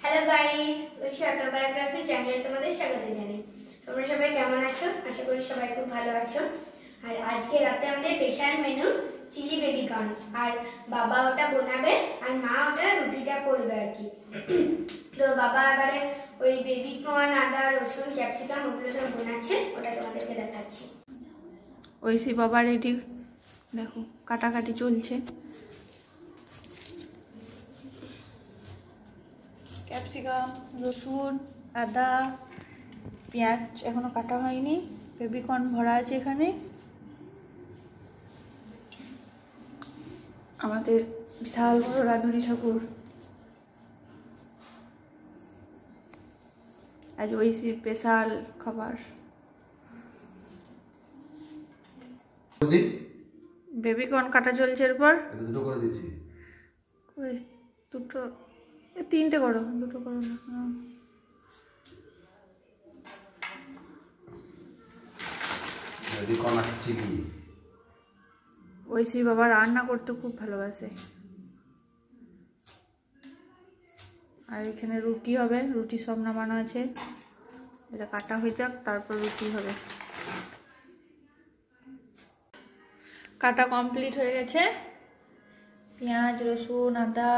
Hello guys, Oishi autobiography চ্যানেলে তোমাদের স্বাগত জানাই। তোমরা সবাই কেমন আছো? আশা করি সবাই খুব ভালো আছো। আর আজকে রাতে আমাদের special menu chilli baby corn. আর বাবা ওটা বানাবে আর মা ওটা রুটিটা করবে আর কি। তো বাবা এবারে ওই বেবি কর্ন, আদা, রসুন, ক্যাপসিকাম ওগুলো সব বানাচ্ছে, ওটা তোমাদেরকে দেখাচ্ছি। ঐশী বাবার এটি দেখো কাটাকাটি চলছে। ক্যাপসিকাম, রসুন, আদা, পেঁয়াজ এখনো কাটা হয়নি। বেবিকর্ন ভরা আছে এখানে। আমাদের বিশাল বড় রাঁধুনি ঠাকুর। আজ ঐশীর স্পেশাল খাবার। বেবিকর্ন কাটা চলছে। এরপর দুটো করে দিচ্ছি। ওই দুটো, তিনটে করো, দুটো করো না। বেবিকর্ন আর চিলি। ঐশী বাবা রান্না করতে খুব ভালোবাসে। আর এখানে রুটি হবে, রুটি সব নামানো আছে। এটা কাটা হয়ে যাক, তারপর রুটি হবে। কাটা কমপ্লিট হয়ে গেছে। পেঁয়াজ, রসুন, আদা,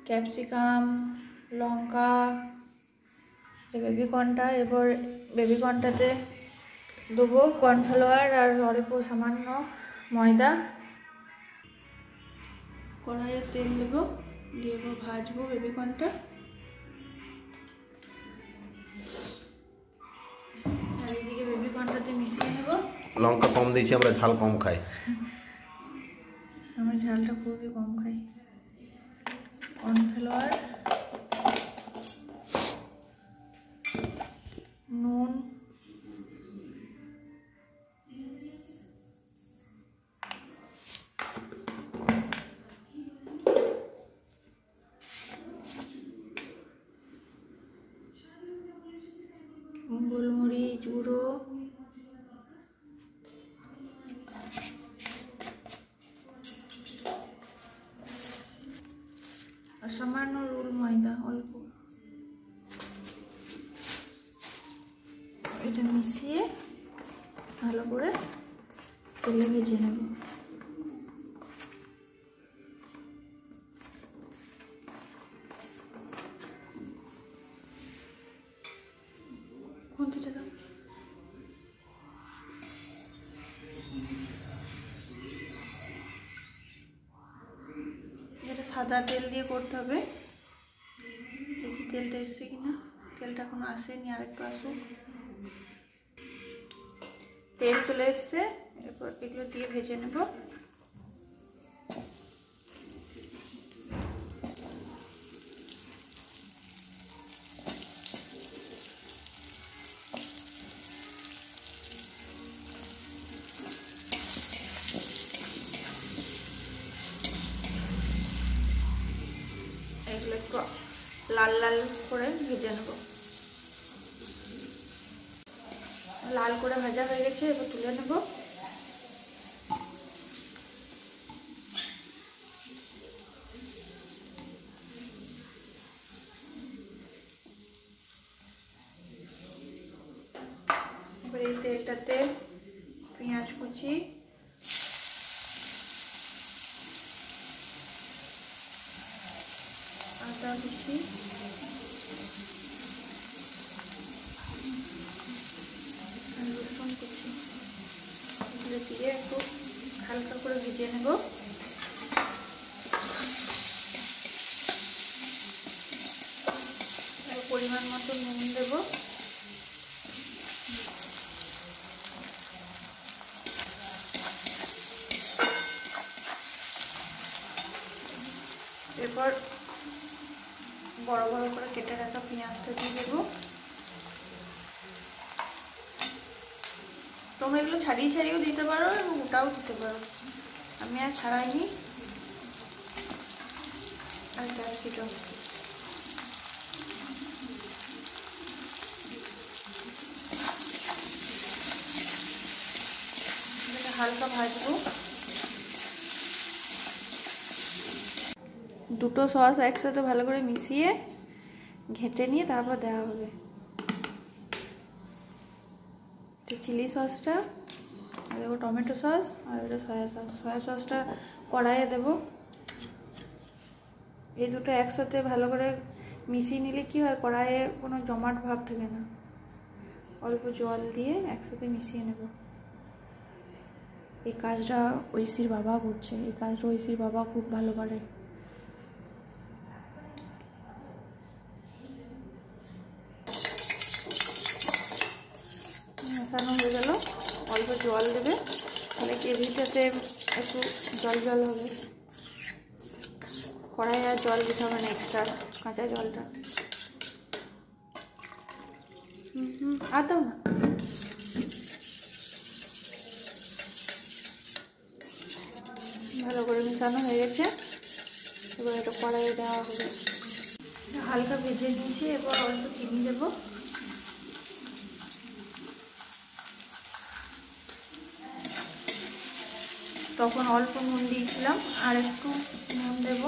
ক্যাপসিকাম, লঙ্কা, বেবিকর্নটা। এবার বেবিকর্নটাতে দেবো কর্নফ্লাওয়ার আর অল্প সামান্য ময়দা। কড়াইয়ে তেল দেবো, দিয়ে এবার ভাজবো বেবিকর্নটা। আর এদিকে বেবিকর্নটাতে মিশিয়ে নেব। লঙ্কা কম দিয়েছি, আমরা ঝাল কম খাই। আমরা ঝালটা খুবই কম খাই। কর্নফ্লাওয়ার, নুন, গোলমরিচ গুঁড়ো, আর সামান্য রোল ময়দা অল্প। এটা মিশিয়ে ভালো করে তেলে ভেজে নেব। খুন্তিটা দাও। এটা সাদা তেল দিয়ে করতে হবে। দেখি তেলটা এসছে কিনা। তেলটা এখনো আসেনি, আর একটু আসুক। তেল চলে এসছে। এরপর এগুলো দিয়ে ভেজে নেব। এগুলো একটু লাল লাল করে ভেজে নেব। লাল করে ভাজা হয়ে গেছে, এবার তুলে নেব। এবার এই তেলটাতে পেঁয়াজ কুচি, আদা কুচি, রসুন কুচি এগুলো দিয়ে একটু হালকা করে ভেজে নেব। পরিমাণ মতো নুন দেব। এরপর বড় বড় করে কেটে রাখা পেঁয়াজটা দিয়ে দেবো। তোমরা এগুলো ছাড়িয়ে ছাড়িয়েও দিতে পারো এবং ওটাও দিতে পারো। আমি আর ছাড়াইনি। আর ক্যাপসিকাম হালকা ভাজবো। দুটো সস একসাথে ভালো করে মিশিয়ে ঘেঁটে নিয়ে তারপর দেওয়া হবে। চিলি সসটা আর দেবো টমেটো সস আর এটা সয়া সস। সয়া সসটা কড়াইয়ে দেবো। এই দুটো একসাথে ভালো করে মিশিয়ে নিলে কি হয়, কড়াইয়ে কোনো জমাট ভাব থাকে না। অল্প জল দিয়ে একসাথে মিশিয়ে নেব। এই কাজটা ঐশীর বাবা করছে। এই কাজটা ঐশীর বাবা খুব ভালো পারে। মেশানো হয়ে গেল। অল্প জল দেবে, তাহলে গ্রেভিটাতে একটু জল জল হবে। কড়াই আর জল দিতে হবে না, এক্সট্রা কাঁচা জলটা। আর দাও না। ভালো করে মিশানো হয়ে গেছে। এবার এটা কড়াইয়ে দেওয়া হবে। হালকা ভেজে নিয়েছি। এবার অল্প চিনি দেবো। তখন অল্প নুন দিয়েছিলাম, আর একটু নুন দেব।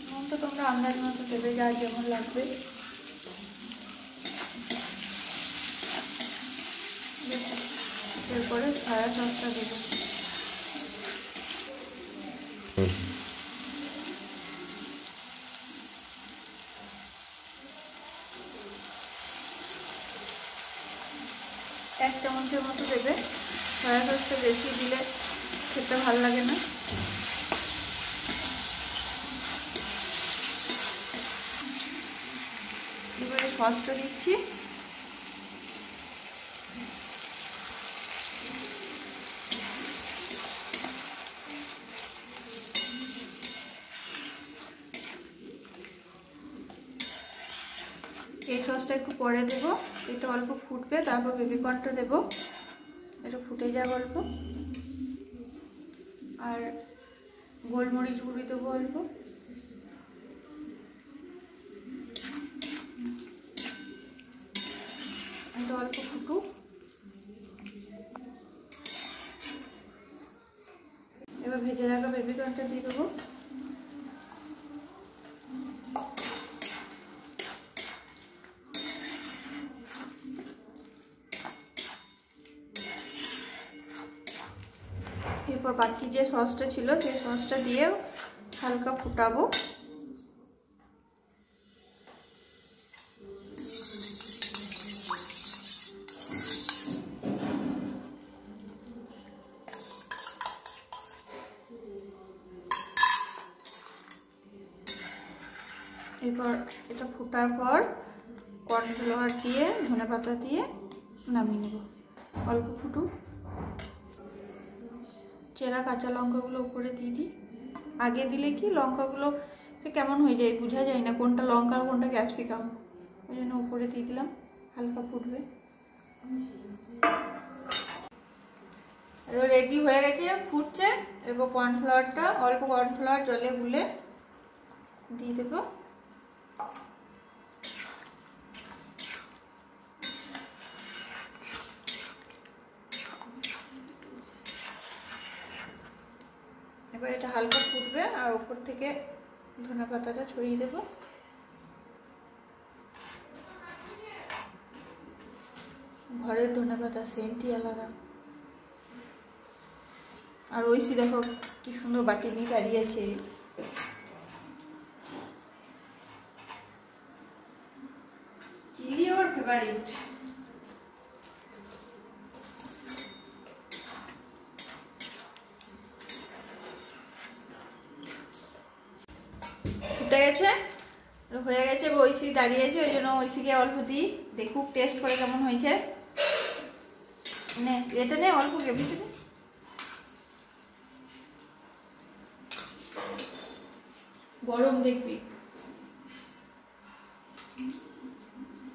নুনটা তোমরা আন্দাজ মতো দেবে, যা যেমন লাগবে। এরপরে সয়া সসটা দেবো। এক চামচের মতো দেবে। সয়া সসটা বেশি দিলে খেতে ভালো লাগে না। এবারে সসটা দিচ্ছি। এই সসটা একটু পরে দেবো। এটা অল্প ফুটবে, তারপর বেবিকর্নটা দেবো। এটা ফুটে যাক অল্প। আর গোলমরিচ গুঁড়ি দেবো অল্প। এটা অল্প ফুটুক। এবার ভেজে রাখা বেবিকর্নটা দিয়ে দেবো। এরপর বাকি যে সসটা ছিল সেই সসটা দিয়ে হালকা ফুটাবো। এরপর এটা ফোটার পর কর্নফ্লাওয়ার দিয়ে ধনেপাতা দিয়ে নামিয়ে নেব। অল্প ফুটুক। চেরা কাঁচা লঙ্কাগুলো উপরে দিয়ে দিই। আগে দিলে কি লঙ্কাগুলো সে কেমন হয়ে যায়, বোঝা যায় না কোনটা লঙ্কা আর কোনটা ক্যাপসিকাম। ওই জন্য উপরে দিয়ে দিলাম। হালকা ফুটবে। রেডি হয়ে গেছে, ফুটছে। এবার কর্নফ্লাওয়ারটা অল্প কর্নফ্লাওয়ার জলে গুলে দিয়ে দেবো। এবার এটা হালকা ফুটবে আর উপর থেকে ধনেপাতাটা ছড়িয়ে দেবো। ঘরের ধনেপাতা সেন্টই আলাদা। আর ঐশী দেখো কি সুন্দর বাটি নিয়ে দাঁড়িয়েছে। চিলি ওর ফেভারিট। ফুটে গেছে, হয়ে গেছে। ঐশী দাঁড়িয়েছে, ওই জন্য ঐশীকে অল্প দিই, দেখুক টেস্ট করে কেমন হয়েছে। নে এটা নে, অল্প গ্রেভিটা নে। গরম দেখবি।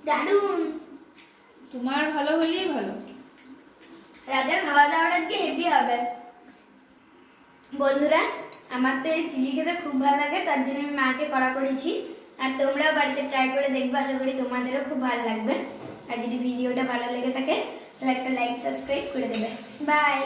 দারুন। তোমার ভালো হলেই ভালো। রাতের খাওয়া দাওয়াটা আজকে হেভি হবে। বন্ধুরা, আমার তো এই চিলি খেতে খুব ভালো লাগে, তার জন্য আমি মাকে করা করেছি। আর তোমরাও বাড়িতে ট্রাই করে দেখবে, আশা করি তোমাদেরও খুব ভালো লাগবে। আর যদি ভিডিওটা ভালো লেগে থাকে তাহলে একটা লাইক সাবস্ক্রাইব করে দেবে। বাই।